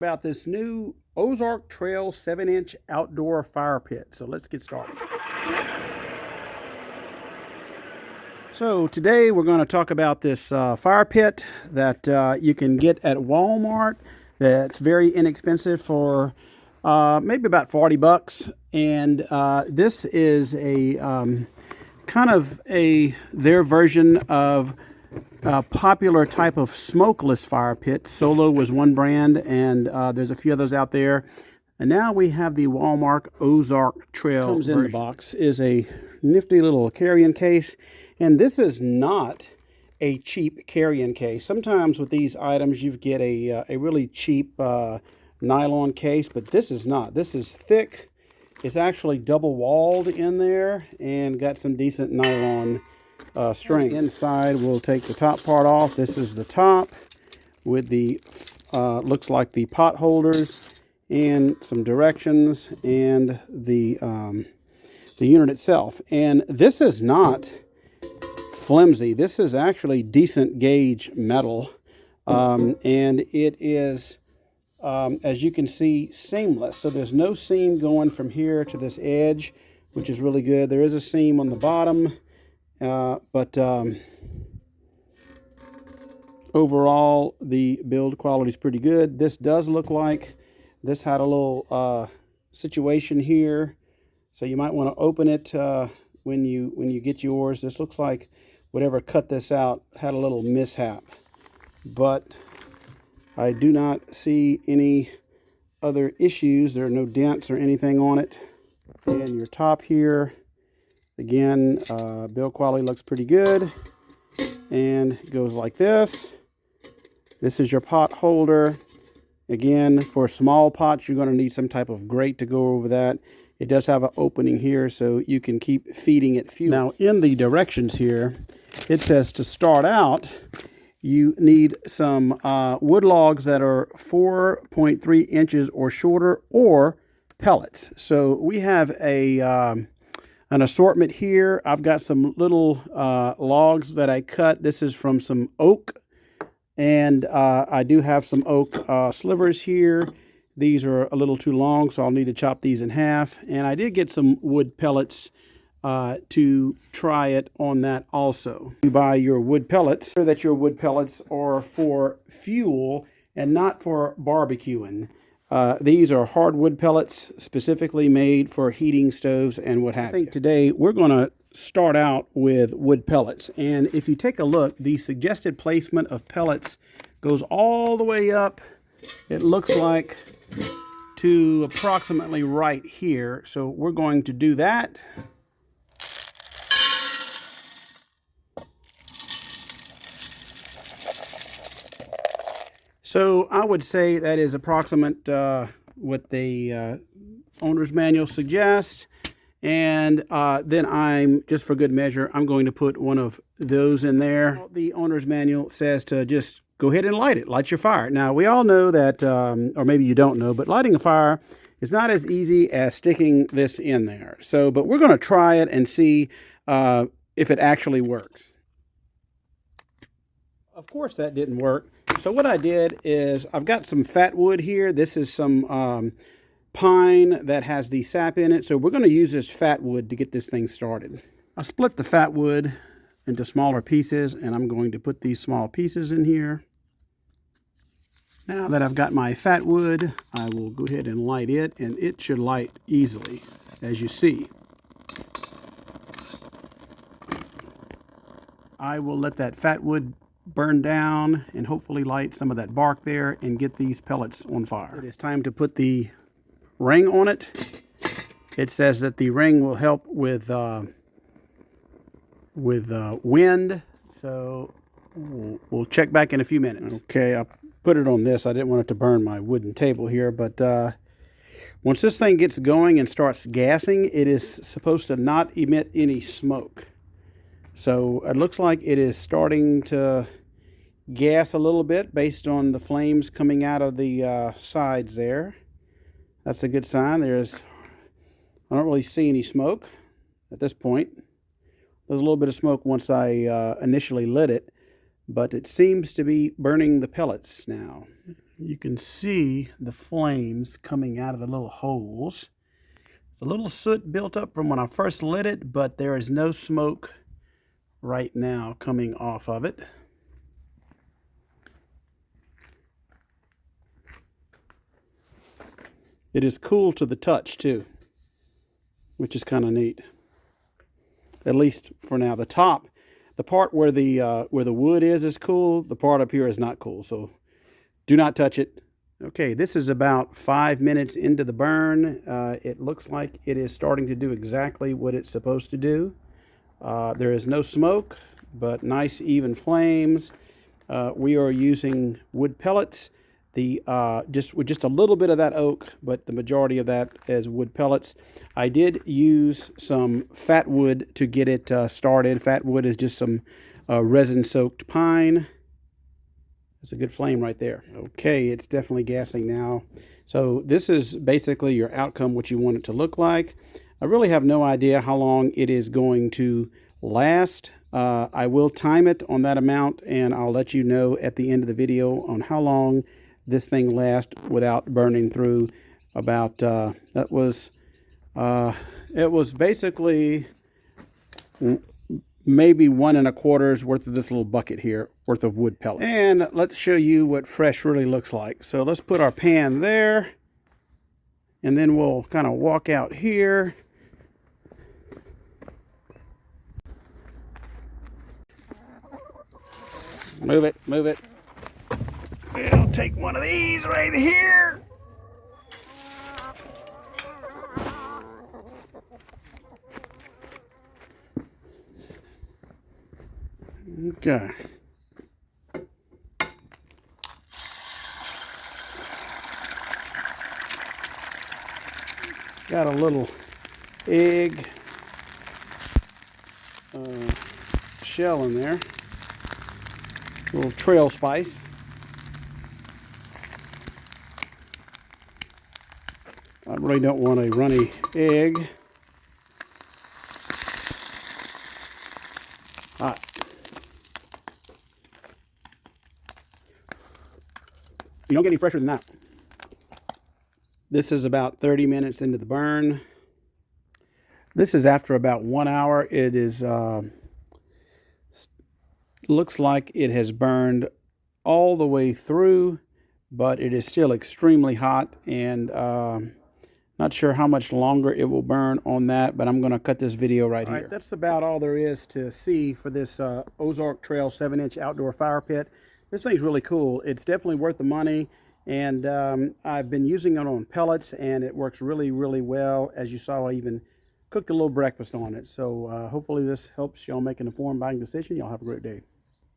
About this new Ozark Trail 7-inch outdoor fire pit. So let's get started. So today we're going to talk about this fire pit that you can get at Walmart. That's very inexpensive for maybe about 40 bucks. And this is a kind of their version of a popular type of smokeless fire pit. Solo was one brand, and there's a few others out there. And now we have the Walmart Ozark Trail. Comes in the box is a nifty little carrying case, and this is not a cheap carrying case. Sometimes with these items you get a really cheap nylon case, but this is not. This is thick. It's actually double walled in there and got some decent nylon string. Inside, we'll take the top part off. This is the top with the looks like the pot holders and some directions and the unit itself. And this is not flimsy. This is actually decent gauge metal, and it is as you can see, seamless. So there's no seam going from here to this edge, which is really good. There is a seam on the bottom, but overall the build quality is pretty good. This does look like this had a little situation here, so you might want to open it when you get yours. This looks like whatever cut this out had a little mishap, but I do not see any other issues. There are no dents or anything on it. And your top here, again, build quality looks pretty good. And it goes like this. This is your pot holder. Again, for small pots, you're going to need some type of grate to go over that. It does have an opening here so you can keep feeding it fuel. Now, in the directions here, it says to start out, you need some wood logs that are 4.3 inches or shorter, or pellets. So we have an assortment here. I've got some little logs that I cut. This is from some oak, and I do have some oak slivers here. These are a little too long, so I'll need to chop these in half. And I did get some wood pellets to try it on that also. You buy your wood pellets, so that your wood pellets are for fuel and not for barbecuing. These are hardwood pellets specifically made for heating stoves and what have you. I think today we're going to start out with wood pellets. And if you take a look, the suggested placement of pellets goes all the way up, it looks like, to approximately right here. So we're going to do that. So I would say that is approximate what the owner's manual suggests. And then I'm, just for good measure, I'm going to put one of those in there. The owner's manual says to just go ahead and light it, light your fire. Now, we all know that, or maybe you don't know, but lighting a fire is not as easy as sticking this in there. So, but we're going to try it and see if it actually works. Of course, that didn't work. So what I did is I've got some fat wood here. This is some pine that has the sap in it. So we're going to use this fat wood to get this thing started. I split the fat wood into smaller pieces, and I'm going to put these small pieces in here. Now that I've got my fat wood, I will go ahead and light it, and it should light easily, as you see. I will let that fat wood burn down and hopefully light some of that bark there and get these pellets on fire. It is time to put the ring on it. It says that the ring will help with wind, so we'll check back in a few minutes. Okay, I put it on this. I didn't want it to burn my wooden table here, but once this thing gets going and starts gassing, it is supposed to not emit any smoke. So it looks like it is starting to gas a little bit based on the flames coming out of the sides there. That's a good sign. I don't really see any smoke at this point. There's a little bit of smoke once I initially lit it, but it seems to be burning the pellets now. You can see the flames coming out of the little holes. There's a little soot built up from when I first lit it, but there is no smoke right now coming off of it. It is cool to the touch too, which is kind of neat. At least for now. The top, the part where the wood is cool. The part up here is not cool. So do not touch it. Okay, this is about 5 minutes into the burn. It looks like it is starting to do exactly what it's supposed to do. There is no smoke, but nice even flames. We are using wood pellets. With just a little bit of that oak, but the majority of that is wood pellets. I did use some fat wood to get it started. Fat wood is just some resin-soaked pine. That's a good flame right there. Okay, it's definitely gassing now. So this is basically your outcome, what you want it to look like. I really have no idea how long it is going to last. I will time it on that amount, and I'll let you know at the end of the video on how long this thing lasts without burning through. About it was basically maybe 1 1/4 worth of this little bucket here worth of wood pellets. And let's show you what fresh really looks like. So let's put our pan there, and then we'll kind of walk out here. Move it, move it. We'll take one of these right here. Okay. Got a little egg shell in there. A little trail spice. I really don't want a runny egg. Hot. You don't get any fresher than that. This is about 30 minutes into the burn. This is after about 1 hour. It is looks like it has burned all the way through, but it is still extremely hot, and not sure how much longer it will burn on that, but I'm going to cut this video right here. All right, that's about all there is to see for this Ozark Trail 7-inch outdoor fire pit. This thing's really cool. It's definitely worth the money, and I've been using it on pellets, and it works really, really well. As you saw, I even cooked a little breakfast on it. So hopefully this helps y'all make an informed buying decision. Y'all have a great day.